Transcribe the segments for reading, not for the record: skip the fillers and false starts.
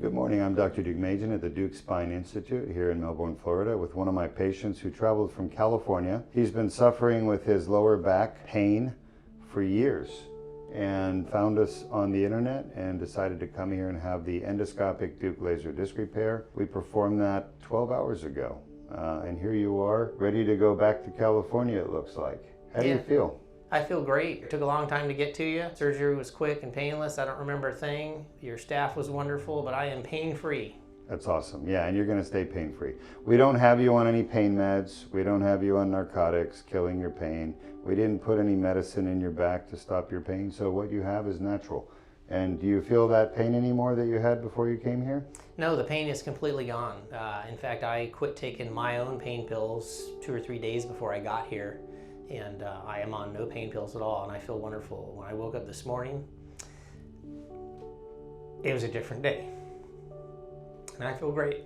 Good morning, I'm Dr. Deuk at the Deuk Spine Institute here in Melbourne, Florida, with one of my patients who traveled from California. He's been suffering with his lower back pain for years and found us on the internet and decided to come here and have the endoscopic Deuk laser disc repair. We performed that 12 hours ago, and here you are, ready to go back to California, it looks like. How do you feel? I feel great. It took a long time to get to you. Surgery was quick and painless. I don't remember a thing. Your staff was wonderful, but I am pain-free. That's awesome. Yeah, and you're going to stay pain-free. We don't have you on any pain meds. We don't have you on narcotics, killing your pain. We didn't put any medicine in your back to stop your pain, so what you have is natural. And do you feel that pain anymore that you had before you came here? No, the pain is completely gone. In fact, I quit taking my own pain pills 2 or 3 days before I got here. And I am on no pain pills at all, and I feel wonderful. When I woke up this morning, it was a different day, and I feel great.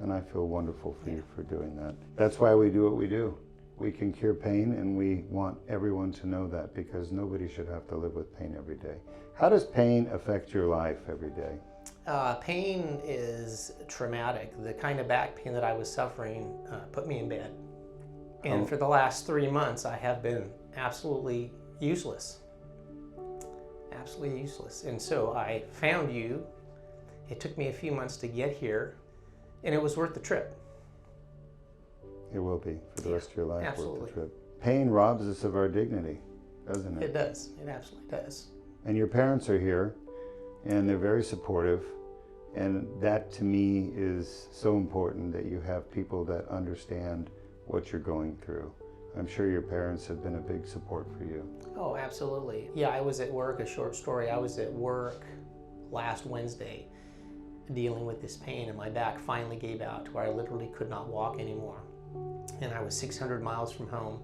And I feel wonderful for you for doing that. That's why we do what we do. We can cure pain, and we want everyone to know that, because nobody should have to live with pain every day. How does pain affect your life every day? Pain is traumatic. The kind of back pain that I was suffering put me in bed. And for the last 3 months, I have been absolutely useless. Absolutely useless. And so I found you. It took me a few months to get here, and it was worth the trip. It will be for the rest of your life. Absolutely. Worth the trip. Pain robs us of our dignity, doesn't it? It does. It absolutely does. And your parents are here, and they're very supportive. And that, to me, is so important, that you have people that understand what you're going through. I'm sure your parents have been a big support for you. Oh, absolutely. Yeah, I was at work, a short story. I was at work last Wednesday dealing with this pain, and my back finally gave out to where I literally could not walk anymore. And I was 600 miles from home.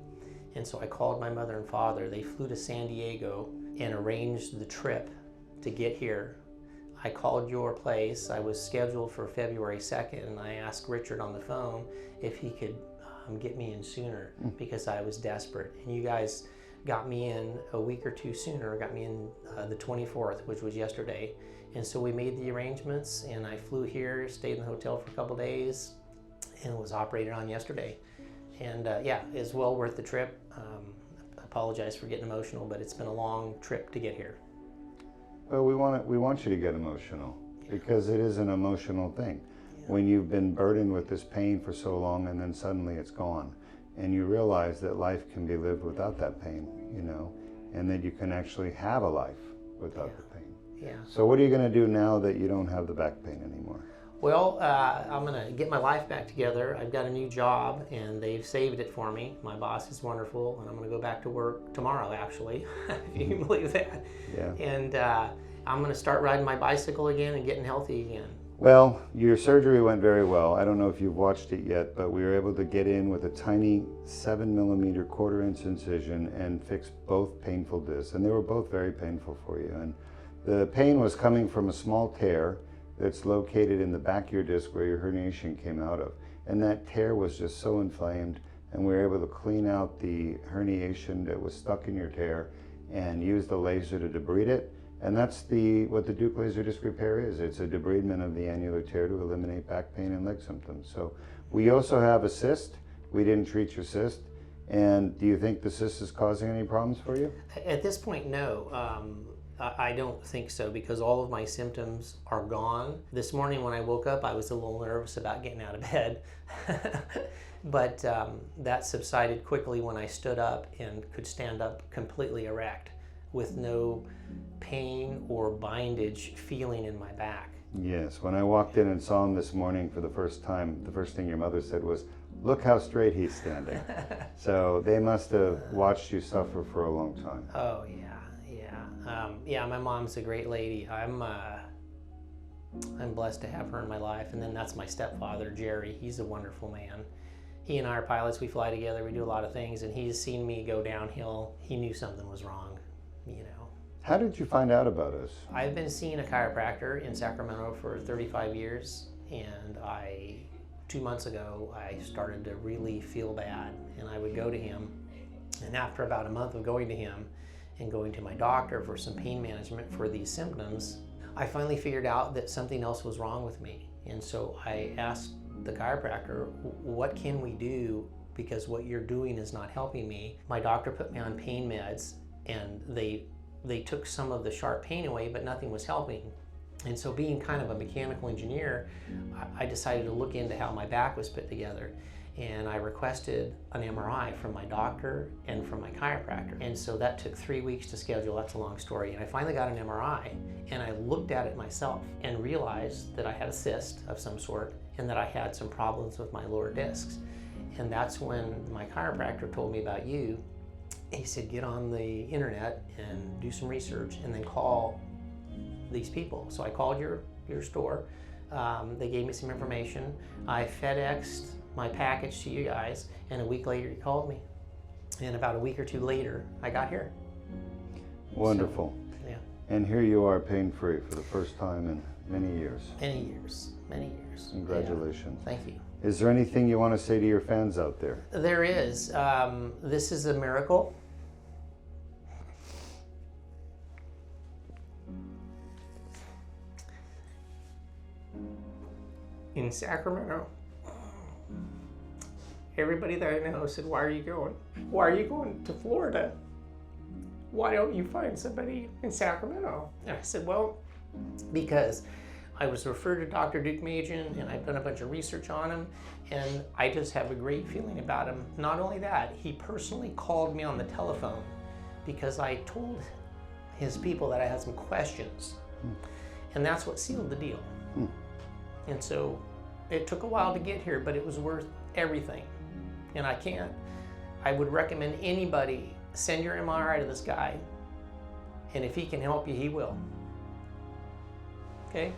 And so I called my mother and father. They flew to San Diego and arranged the trip to get here. I called your place. I was scheduled for February 2nd, and I asked Richard on the phone if he could get me in sooner, because I was desperate. And you guys got me in a week or two sooner, got me in the 24th, which was yesterday. And so we made the arrangements, and I flew here, stayed in the hotel for a couple days, and was operated on yesterday. And yeah, it's well worth the trip. I apologize for getting emotional, but it's been a long trip to get here. Well, we want you to get emotional, because it is an emotional thing. When you've been burdened with this pain for so long, and then suddenly it's gone, and you realize that life can be lived without that pain, you know, and that you can actually have a life without the pain. Yeah. So what are you going to do now that you don't have the back pain anymore? Well, I'm going to get my life back together. I've got a new job, and they've saved it for me. My boss is wonderful, and I'm going to go back to work tomorrow, actually, if you can believe that. Yeah. And I'm going to start riding my bicycle again and getting healthy again. Well, your surgery went very well. I don't know if you've watched it yet, but we were able to get in with a tiny 7mm 1/4" incision and fix both painful discs, and they were both very painful for you. And the pain was coming from a small tear that's located in the back of your disc where your herniation came out of. And that tear was just so inflamed, and we were able to clean out the herniation that was stuck in your tear and use the laser to debride it. And that's what the Deuk laser disc repair is. It's a debridement of the annular tear to eliminate back pain and leg symptoms. So we also have a cyst. We didn't treat your cyst. And do you think the cyst is causing any problems for you? At this point, no. I don't think so, because all of my symptoms are gone. This morning when I woke up, I was a little nervous about getting out of bed. But that subsided quickly when I stood up and could stand up completely erect, with no pain or bindage feeling in my back. Yes, when I walked in and saw him this morning for the first time, the first thing your mother said was, "Look how straight he's standing." So they must have watched you suffer for a long time. Oh yeah, yeah. Yeah, my mom's a great lady. I'm blessed to have her in my life. And then that's my stepfather, Jerry. He's a wonderful man. He and I are pilots. We fly together. We do a lot of things. And he's seen me go downhill. He knew something was wrong, you know. How did you find out about us? I've been seeing a chiropractor in Sacramento for 35 years. And 2 months ago, I started to really feel bad. And I would go to him. And after about a month of going to him and going to my doctor for some pain management for these symptoms, I finally figured out that something else was wrong with me. And so I asked the chiropractor, what can we do? Because what you're doing is not helping me. My doctor put me on pain meds, and they took some of the sharp pain away, but nothing was helping. And so being kind of a mechanical engineer, I decided to look into how my back was put together. And I requested an MRI from my doctor and from my chiropractor. And so that took 3 weeks to schedule. That's a long story. And I finally got an MRI, and I looked at it myself and realized that I had a cyst of some sort and that I had some problems with my lower discs. And that's when my chiropractor told me about you. He said, get on the internet and do some research and then call these people. So I called your store. They gave me some information. I FedExed my package to you guys, and a week later you called me. And about a week or two later, I got here. Wonderful. So, yeah. And here you are, pain-free for the first time in many years. Many years, many years. Congratulations. Yeah. Thank you. Is there anything you want to say to your fans out there? There is. This is a miracle. In Sacramento, everybody that I know said, why are you going? Why are you going to Florida? Why don't you find somebody in Sacramento? And I said, well, because I was referred to Dr. Deuk, and I've done a bunch of research on him, and I just have a great feeling about him. Not only that, he personally called me on the telephone because I told his people that I had some questions, and that's what sealed the deal. And so it took a while to get here, but it was worth everything. And I would recommend anybody send your MRI to this guy, and if he can help you, he will. Okay?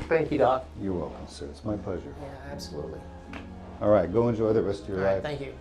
Thank you, Doc. You're welcome, sir. It's my pleasure. Yeah, absolutely. All right, go enjoy the rest of your All right, life. thank you.